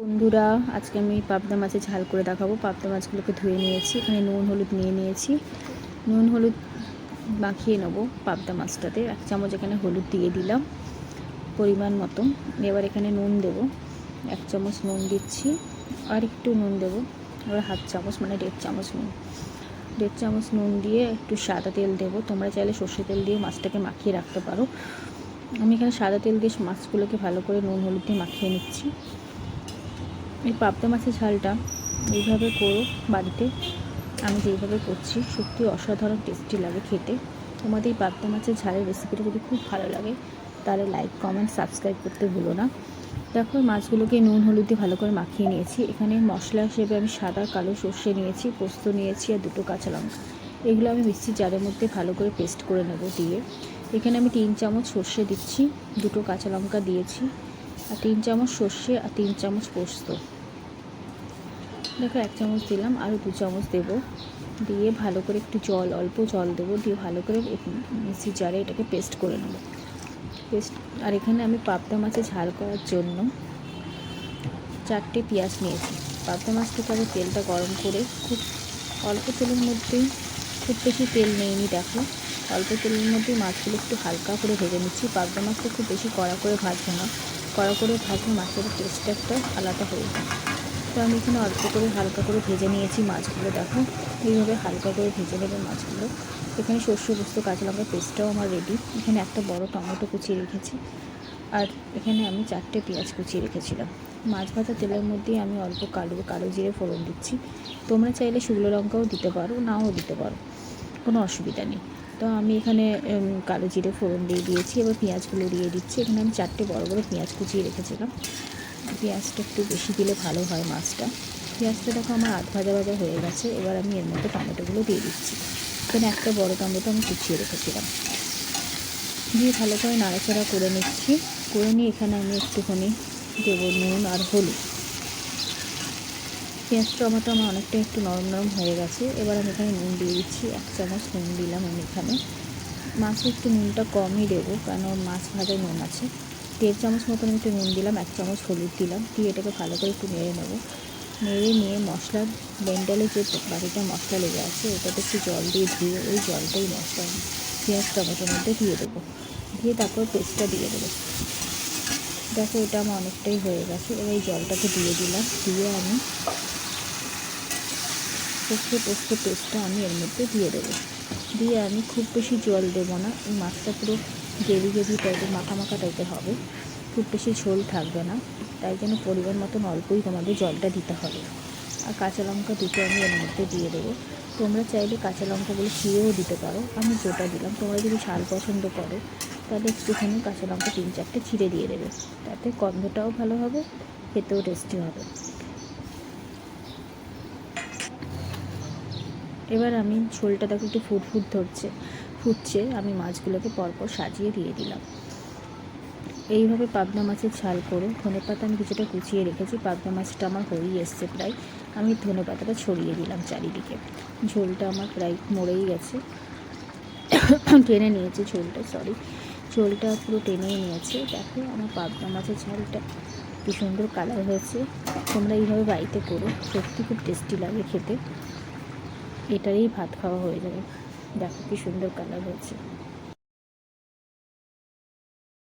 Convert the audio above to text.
বন্ধুরা, আজকে আমি পাবদা মাছের ঝাল করে দেখাবো। পাবদা মাছগুলোকে ধুয়ে নিয়েছি, এখানে নুন হলুদ নিয়ে নিয়েছি। নুন হলুদ মাখিয়ে নেবো পাবদা মাছটাতে। 1 চামচ এখানে হলুদ দিয়ে দিলাম পরিমাণ মতো। এবার এখানে নুন দেবো, 1 চামচ নুন দিচ্ছি। আর একটু নুন দেবো, এবার 1/2 চামচ মানে 1.5 চামচ নুন। 1.5 চামচ নুন দিয়ে একটু সাদা তেল দেবো। তোমরা চাইলে সর্ষে তেল দিয়ে মাছটাকে মাখিয়ে রাখতে পারো। আমি এখানে সাদা তেল দিয়ে মাছগুলোকে ভালো করে নুন হলুদ দিয়ে মাখিয়ে নিচ্ছি। এই পাবদা মাছের ঝালটা এইভাবে করো বাড়িতে, আমি যেইভাবে করছি সত্যি অসাধারণ টেস্টি লাগে খেতে। তোমাদের এই পাবদা মাছের ঝালের রেসিপিটা যদি খুব ভালো লাগে তাহলে লাইক কমেন্ট সাবস্ক্রাইব করতে ভুলো না। দেখো মাছগুলোকে নুন হলুদ দিয়ে ভালো করে মাখিয়ে নিয়েছি। এখানে মশলা হিসেবে আমি সাদা কালো সর্ষে নিয়েছি, পোস্ত নিয়েছি আর 2 কাঁচা লঙ্কা। এগুলো আমি মিক্সির জারের মধ্যে ভালো করে পেস্ট করে নেব। দিয়ে এখানে আমি 3 চামচ সর্ষে দিচ্ছি, 2 কাঁচা লঙ্কা দিয়েছি, আর 3 চামচ সর্ষে আর 3 চামচ পোস্ত। দেখো 1 চামচ দিলাম, আরও 2 চামচ দেবো। দিয়ে ভালো করে একটু অল্প জল দেবো, দিয়ে ভালো করে মিক্সির জারে এটাকে পেস্ট করে নেব। আর এখানে আমি পাবদা মাছে ঝাল করার জন্য 4টে পেঁয়াজ নিয়েছি। পাবদা মাছটাকে আমি তেলটা গরম করে খুব অল্প তেলের মধ্যেই, খুব বেশি তেল নেইনি, দেখো অল্প তেলের মধ্যেই মাছগুলো একটু হালকা করে ভেজে নিচ্ছি। পাবদা মাছটা খুব বেশি কড়া করে ভাজবো না, কড়া করে ভাজলে মাছের টেস্টটা একটা আলাদা হয়ে যায়। তো আমি এখানে অল্প করে হালকা করে ভেজে নিয়েছি মাছগুলো। দেখো এইভাবে হালকা করে ভেজে নেবে মাছগুলো। এখানে সর্ষে পোস্ত কাঁচা লঙ্কার পেস্টটাও আমার রেডি। এখানে একটা বড় টমেটো কুচিয়ে রেখেছি, আর এখানে আমি 4টে পেঁয়াজ কুচিয়ে রেখেছিলাম। মাছ ভাজা তেলের মধ্যেই আমি অল্প কালো জিরে ফোড়ন দিচ্ছি। তোমরা চাইলে শুকনো লঙ্কাও দিতে পারো, নাও দিতে পারো, কোনো অসুবিধা নেই। তো আমি এখানে কালো জিরে ফোড়ন দিয়ে দিয়েছি। এবার পেঁয়াজগুলো দিয়ে দিচ্ছি। এখানে আমি 4টে বড় বড় পেঁয়াজ কুচিয়ে রেখেছিলাম। পেঁয়াজটা একটু বেশি দিলে ভালো হয় মাছটা। পেঁয়াজটা দেখো আমার আধ ভাজা হয়ে গেছে। এবার আমি এর মধ্যে টমেটোগুলো দিয়ে দিচ্ছি। এখানে একটা বড় টমেটো আমি কুচিয়ে রেখেছিলাম। দিয়ে ভালো করে নাড়াচাড়া করে নিচ্ছি। করে নিয়ে এখানে আমি একটুখানি দেবো নুন আর হলুদ। পেঁয়াজ টমেটো আমার অনেকটা একটু নরম নরম হয়ে গেছে। এবার আমি এখানে নুন দিয়ে দিচ্ছি, 1 চামচ নুন দিলাম আমি এখানে। মাছে একটু নুনটা কমই দেবো, কারণ মাছ ভাজায় নুন আছে। 1.5 চামচ মতন একটু নুন দিলাম, 1 চামচ হলুদ দিলাম। দিয়ে এটাকে ভালো করে একটু নেড়ে নেবো। নেড়ে নিয়ে মশলার ব্লেন্ডারে যে বাটিটা মশলা লেগে আছে ওটাতে একটু জল দিয়ে ধুয়ে ওই জলটাই মশলা পেঁয়াজ টমেটোর মধ্যে দিয়ে দেবো। দিয়ে তারপর পেস্টটা দিয়ে দেবো। দেখো এটা আমার অনেকটাই হয়ে গেছে। এবার এই জলটাকে দিয়ে দিলাম। দিয়ে আমি সর্ষে পোস্ত পেস্টটা আমি এর মধ্যে দিয়ে দেবো। দিয়ে আমি খুব বেশি জল দেবো না, এই মাছটা পুরো গ্রেভি টাইপের মাখা মাখা টাইপের হবে, খুব বেশি ঝোল থাকবে না। তাই জন্য পরিমাণ মতন অল্পই তোমাদের জলটা দিতে হবে। আর কাঁচা লঙ্কা 2টো আমি এর মধ্যে দিয়ে দেবো। তোমরা চাইলে কাঁচা লঙ্কাগুলো চিড়েও দিতে পারো, আমি গোটা দিলাম। তোমরা যদি ঝাল পছন্দ করো তাহলে একটুখানি কাঁচা লঙ্কা 3-4টে চিড়ে দিয়ে দেবে, তাতে গন্ধটাও ভালো হবে, খেতেও টেস্টি হবে। এবার আমি ঝোলটা দেখো একটু ফুটছে, আমি মাছগুলোকে পরপর সাজিয়ে দিয়ে দিলাম। এইভাবে পাবদা মাছের ঝাল করো। ধনেপাতা আমি কিছুটা কুচিয়ে রেখেছি। পাবদা মাছটা আমার হয়েই এসছে প্রায়, আমি ধনেপাতাটা ছড়িয়ে দিলাম চারিদিকে। ঝোলটা আমার প্রায় মরেই গেছে, টেনে নিয়েছে ঝোলটা পুরো টেনেই নিয়েছে। দেখো আমার পাবদা মাছের ঝালটা কী সুন্দর কালার হয়েছে। তোমরা এইভাবে বাড়িতে করো, সত্যি খুব টেস্টি লাগে খেতে। এটারই ভাত খাওয়া হয়ে যাবে। দেখো কী সুন্দর কালার হয়েছে।